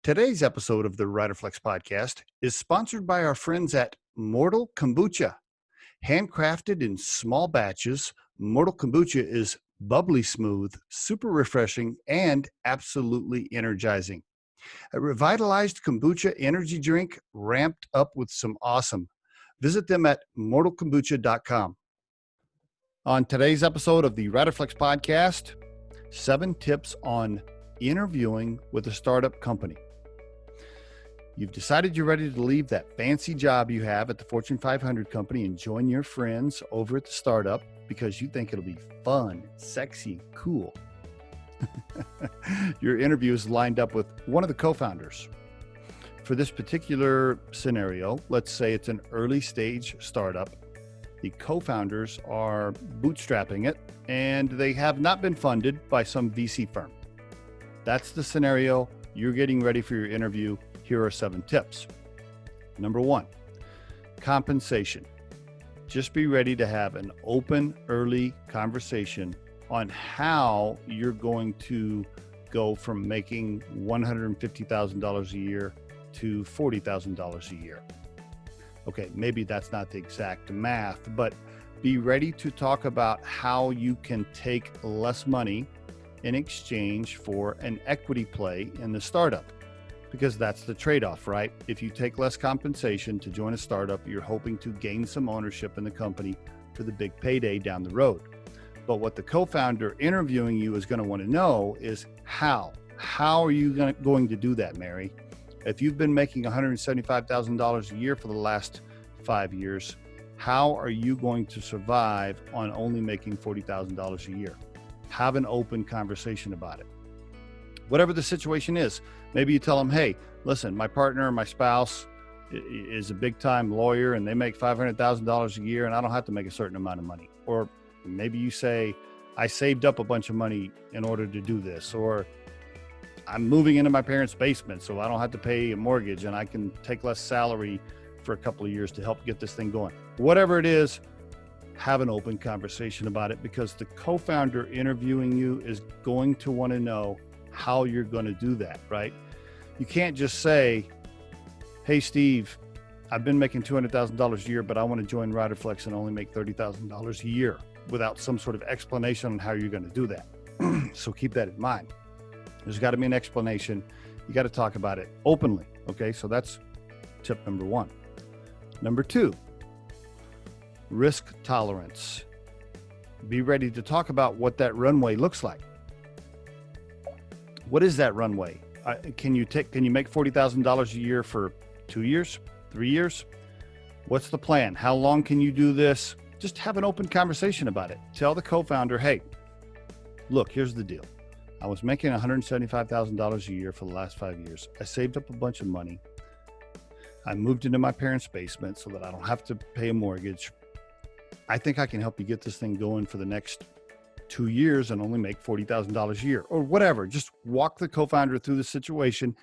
Today's episode of the Riderflex podcast is sponsored by our friends at Mortal Kombucha. Handcrafted in small batches, Mortal Kombucha is bubbly smooth, super refreshing, and absolutely energizing. A revitalized kombucha energy drink ramped up with some awesome. Visit them at mortalkombucha.com. On today's episode of the Riderflex podcast, 7 tips on interviewing with a startup company. You've decided you're ready to leave that fancy job you have at the Fortune 500 company and join your friends over at the startup because you think it'll be fun, sexy, cool. Your interview is lined up with one of the co-founders. For this particular scenario, let's say it's an early stage startup. The co-founders are bootstrapping it and they have not been funded by some VC firm. That's the scenario. You're getting ready for your interview. Here are 7 tips. Number 1, compensation. Just be ready to have an open, early conversation on how you're going to go from making $150,000 a year to $40,000 a year. Okay, maybe that's not the exact math, but be ready to talk about how you can take less money in exchange for an equity play in the startup. Because that's the trade-off, right? If you take less compensation to join a startup, you're hoping to gain some ownership in the company for the big payday down the road. But what the co-founder interviewing you is going to want to know is how. How are you going to do that, Mary? If you've been making $175,000 a year for the last 5 years, how are you going to survive on only making $40,000 a year? Have an open conversation about it. Whatever the situation is, maybe you tell them, hey, listen, my partner or my spouse is a big time lawyer and they make $500,000 a year and I don't have to make a certain amount of money. Or maybe you say, I saved up a bunch of money in order to do this. Or I'm moving into my parents' basement so I don't have to pay a mortgage and I can take less salary for a couple of years to help get this thing going. Whatever it is, have an open conversation about it because the co-founder interviewing you is going to want to know how you're going to do that, right? You can't just say, hey, Steve, I've been making $200,000 a year, but I want to join Riderflex and only make $30,000 a year without some sort of explanation on how you're going to do that. So keep that in mind. There's got to be an explanation. You got to talk about it openly. Okay. So that's tip number 1. Number 2, risk tolerance. Be ready to talk about what that runway looks like. What is that runway? Can you make $40,000 a year for 2 years, 3 years? What's the plan? How long can you do this? Just have an open conversation about it. Tell the co-founder, hey, look, here's the deal. I was making $175,000 a year for the last 5 years. I saved up a bunch of money. I moved into my parents' basement so that I don't have to pay a mortgage. I think I can help you get this thing going for the next 2 years and only make $40,000 a year or whatever. Just walk the co-founder through the situation,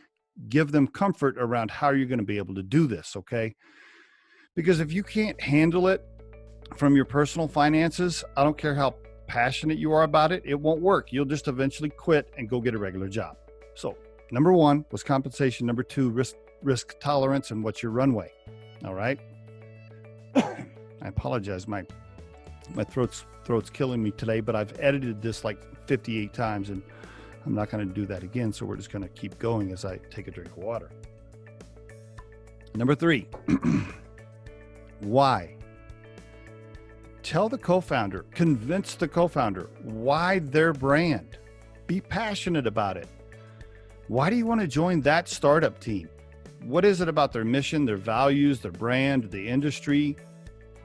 give them comfort around how you're going to be able to do this. Okay. Because if you can't handle it from your personal finances, I don't care how passionate you are about it, it won't work. You'll just eventually quit and go get a regular job. So number 1 was compensation. Number 2, risk tolerance and what's your runway. All right. I apologize. My throat's killing me today, but I've edited this like 58 times and I'm not going to do that again. So we're just going to keep going as I take a drink of water. Number 3, why? Tell the co-founder, convince the co-founder why their brand. Be passionate about it. Why do you want to join that startup team? What is it about their mission, their values, their brand, the industry?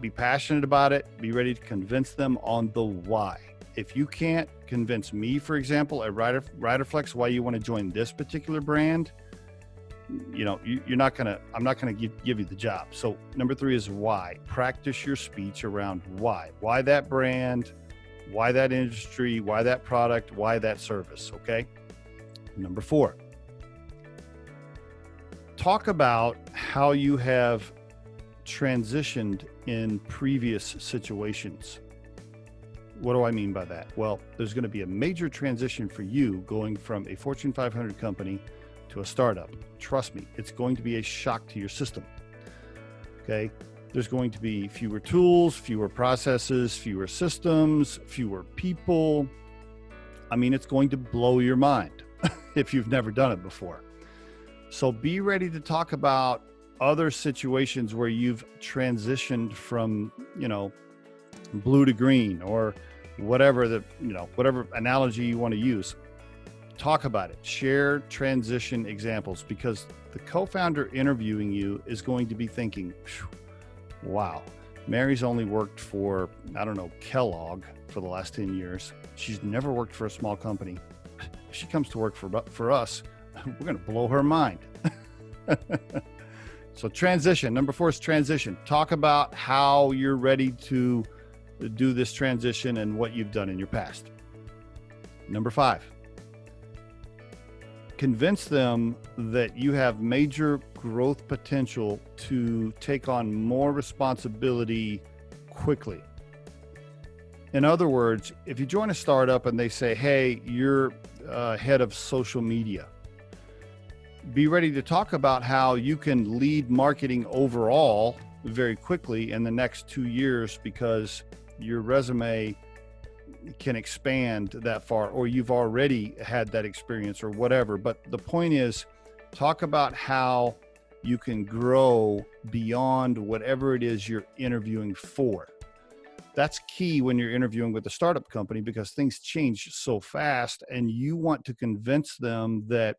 Be passionate about it. Be ready to convince them on the why. If you can't convince me, for example, at Riderflex, why you want to join this particular brand, I'm not going to give you the job. So number 3 is why. Practice your speech around why. Why that brand, why that industry, why that product, why that service. Okay. Number 4, talk about how you have transitioned in previous situations. What do I mean by that? Well, there's going to be a major transition for you going from a Fortune 500 company to a startup. Trust me, it's going to be a shock to your system. Okay? There's going to be fewer tools, fewer processes, fewer systems, fewer people. I mean, it's going to blow your mind if you've never done it before. So be ready to talk about other situations where you've transitioned from, blue to green, or whatever whatever analogy you want to use. Talk about it. Share transition examples, because the co-founder interviewing you is going to be thinking, wow, Mary's only worked for, Kellogg for the last 10 years. She's never worked for a small company. If she comes to work for us, we're going to blow her mind. So transition. Number 4 is transition. Talk about how you're ready to do this transition and what you've done in your past. Number 5, convince them that you have major growth potential to take on more responsibility quickly. In other words, if you join a startup and they say, hey, you're head of social media, be ready to talk about how you can lead marketing overall very quickly in the next 2 years, because your resume can expand that far, or you've already had that experience or whatever. But the point is, talk about how you can grow beyond whatever it is you're interviewing for. That's key when you're interviewing with a startup company, because things change so fast, and you want to convince them that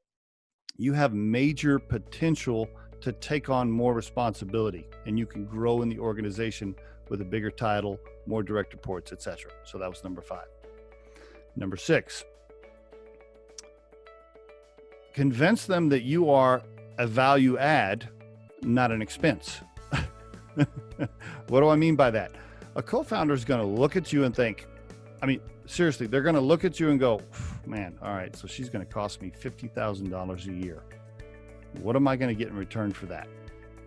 you have major potential to take on more responsibility, and you can grow in the organization with a bigger title, more direct reports, etc. So that was number 5. Number 6, convince them that you are a value add, not an expense. What do I mean by that? A co-founder is going to look at you and think, seriously, they're going to look at you and go, man, all right, so she's going to cost me $50,000 a year. What am I going to get in return for that?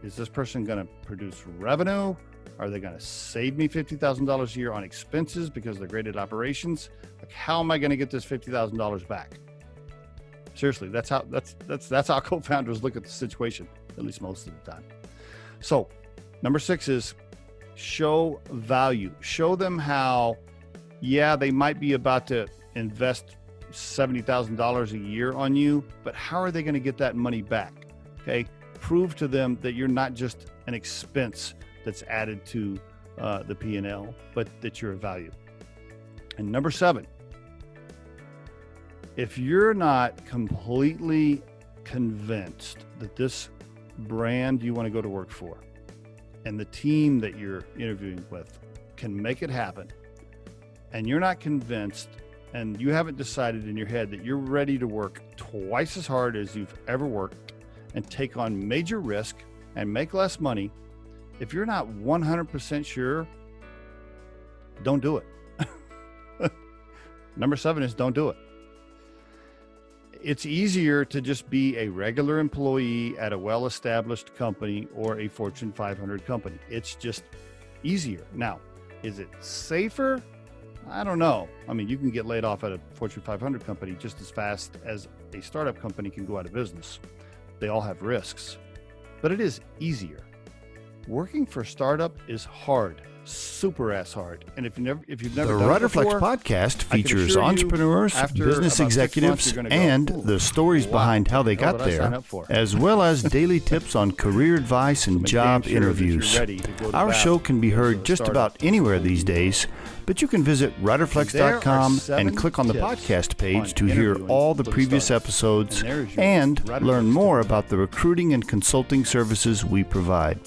Is this person going to produce revenue? Are they going to save me $50,000 a year on expenses because they're great at operations? Like, how am I going to get this $50,000 back? Seriously, that's how co-founders look at the situation, at least most of the time. So, number 6 is show value. Show them how, they might be about to invest $70,000 a year on you, but how are they going to get that money back? Okay, prove to them that you're not just an expense that's added to the P&L, but that you're a value. And number 7, if you're not completely convinced that this brand you want to go to work for and the team that you're interviewing with can make it happen, and you're not convinced, and you haven't decided in your head that you're ready to work twice as hard as you've ever worked and take on major risk and make less money, if you're not 100% sure, don't do it. Number 7 is don't do it. It's easier to just be a regular employee at a well-established company or a Fortune 500 company. It's just easier. Now, is it safer? I don't know. You can get laid off at a Fortune 500 company just as fast as a startup company can go out of business. They all have risks, but it is easier. Working for a startup is hard, super ass hard. And if you've never the done it Riderflex before, podcast features entrepreneurs, business executives, and the stories behind how they got there, as well as daily tips on career advice and job interviews. Our show can be heard just about anywhere these days, but you can visit riderflex.com and click on the podcast page to hear all the previous episodes and learn more about the recruiting and consulting services we provide.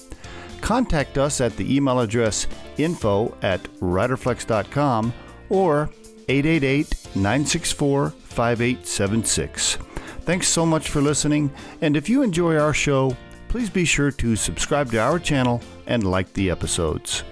Contact us at the email address info@riderflex.com or 888-964-5876. Thanks so much for listening, and if you enjoy our show, please be sure to subscribe to our channel and like the episodes.